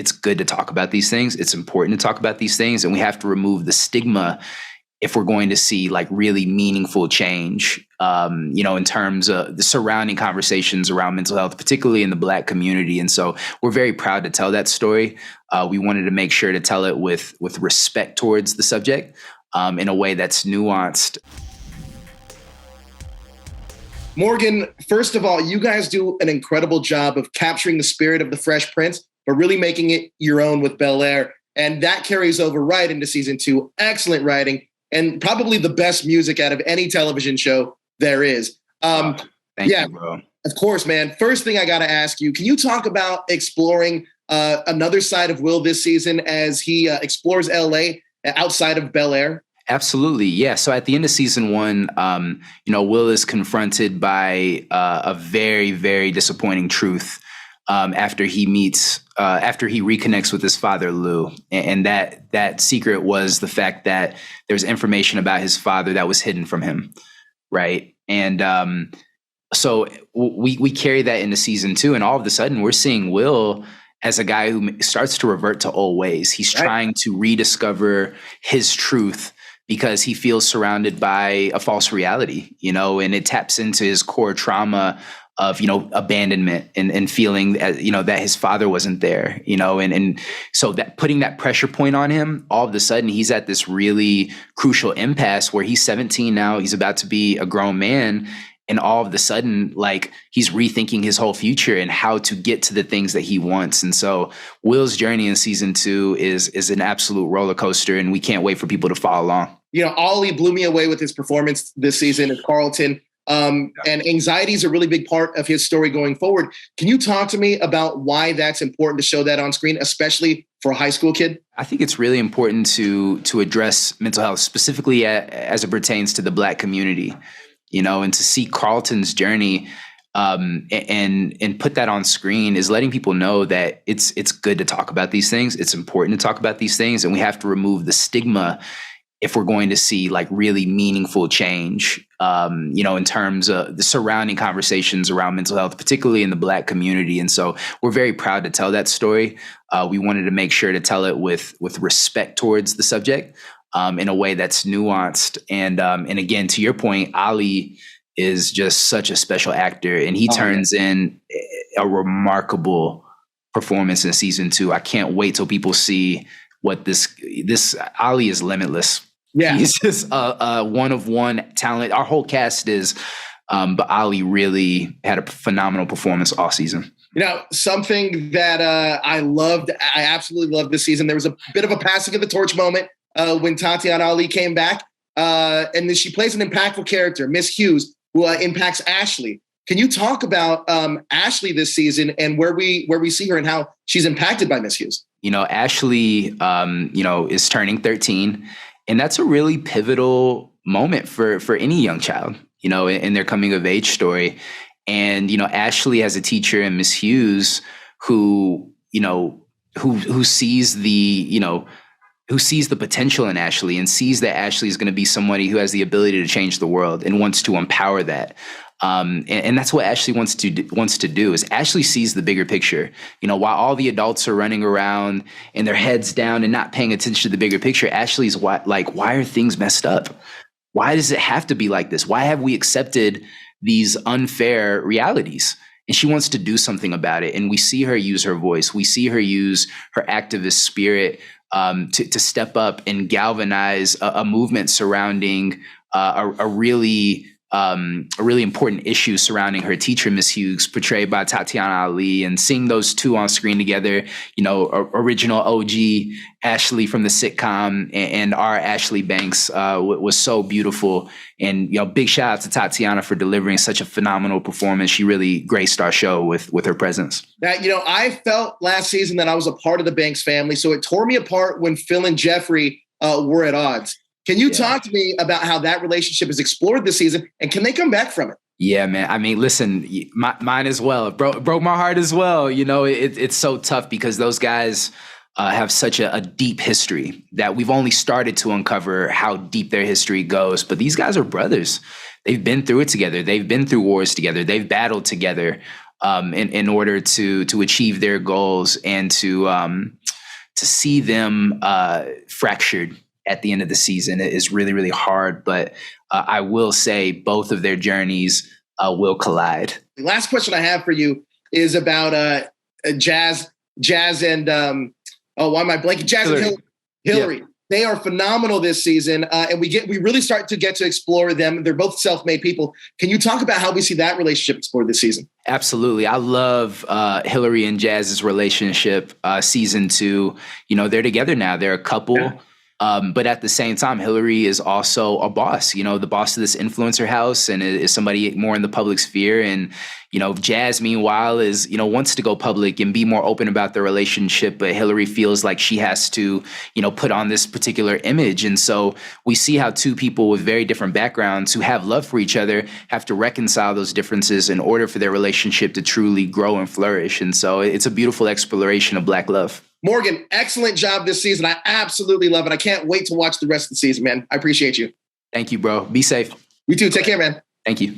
it's good to talk about these things. It's important to talk about these things, and we have to remove the stigma if we're going to see like really meaningful change, in terms of the surrounding conversations around mental health, particularly in the Black community. And so we're very proud to tell that story. We wanted to make sure to tell it with respect towards the subject, in a way that's nuanced. Morgan, first of all, you guys do an incredible job of capturing the spirit of the Fresh Prince, but really making it your own with Bel-Air. And that carries over right into season 2. Excellent writing and probably the best music out of any television show there is. Thank you, bro. Of course, man. First thing I got to ask you, can you talk about exploring another side of Will this season as he explores LA outside of Bel-Air? Absolutely. Yeah. So at the end of season 1, Will is confronted by a very, very disappointing truth after he reconnects with his father, Lou. And that secret was the fact that there's information about his father that was hidden from him. Right. And so we carry that into season 2. And all of a sudden we're seeing Will as a guy who starts to revert to old ways. He's trying to rediscover his truth because he feels surrounded by a false reality, and it taps into his core trauma of, abandonment and feeling that his father wasn't there, and so that putting that pressure point on him, all of a sudden he's at this really crucial impasse where he's 17 now, he's about to be a grown man. And all of a sudden, like, he's rethinking his whole future and how to get to the things that he wants. And so Will's journey in season 2 is an absolute roller coaster, and we can't wait for people to follow along. Ollie blew me away with his performance this season as Carlton. And anxiety is a really big part of his story going forward. Can you talk to me about why that's important to show that on screen, especially for a high school kid? I think it's really important to address mental health, specifically as it pertains to the Black community. And to see Carlton's journey and put that on screen is letting people know that it's good to talk about these things. It's important to talk about these things, and we have to remove the stigma if we're going to see like really meaningful change, in terms of the surrounding conversations around mental health, particularly in the Black community. And so we're very proud to tell that story. We wanted to make sure to tell it with respect towards the subject. In a way that's nuanced. And again, to your point, Ali is just such a special actor, and he turns in a remarkable performance in season 2. I can't wait till people see what this Ali is limitless. Yeah. He's just a one of one talent. Our whole cast is, but Ali really had a phenomenal performance all season. Something that I absolutely loved this season. There was a bit of a passing of the torch moment when Tatiana Ali came back, and then she plays an impactful character, Miss Hughes, who impacts Ashley. Can you talk about Ashley this season and where we see her and how she's impacted by Miss Hughes? Ashley, is turning 13, and that's a really pivotal moment for any young child, in their coming of age story. And Ashley has a teacher in Miss Hughes who sees who sees the potential in Ashley and sees that Ashley is going to be somebody who has the ability to change the world and wants to empower that. And that's what Ashley wants to do is Ashley sees the bigger picture. While all the adults are running around and their heads down and not paying attention to the bigger picture, Ashley's why are things messed up? Why does it have to be like this? Why have we accepted these unfair realities? And she wants to do something about it. And we see her use her voice. We see her use her activist spirit to step up and galvanize a movement surrounding a really important issue surrounding her teacher, Miss Hughes, portrayed by Tatiana Ali, and seeing those two on screen together, original OG Ashley from the sitcom and our Ashley Banks was so beautiful. And, big shout out to Tatiana for delivering such a phenomenal performance. She really graced our show with her presence. Now, I felt last season that I was a part of the Banks family, so it tore me apart when Phil and Jeffrey were at odds. Can you talk to me about how that relationship is explored this season, and can they come back from it? Yeah, man. I mean, listen, mine as well. It broke my heart as well. It's so tough because those guys have such a deep history that we've only started to uncover how deep their history goes. But these guys are brothers. They've been through it together. They've been through wars together. They've battled together. in order to achieve their goals, and to see them fractured at the end of the season is really, really hard. But I will say both of their journeys will collide. The last question I have for you is about Jazz and why am I blanking? Jazz Hillary. and Hillary. Yeah. They are phenomenal this season, and we really start to get to explore them. They're both self-made people. Can you talk about how we see that relationship explored this season? Absolutely. I love Hillary and Jazz's relationship. Season 2, they're together now. They're a couple. Yeah. But at the same time, Hillary is also a boss, the boss of this influencer house, and is somebody more in the public sphere. And, Jazz, meanwhile, wants to go public and be more open about the relationship. But Hillary feels like she has to, put on this particular image. And so we see how two people with very different backgrounds who have love for each other have to reconcile those differences in order for their relationship to truly grow and flourish. And so it's a beautiful exploration of Black love. Morgan, excellent job this season. I absolutely love it. I can't wait to watch the rest of the season, man. I appreciate you. Thank you, bro. Be safe. You too. Take care, man. Thank you.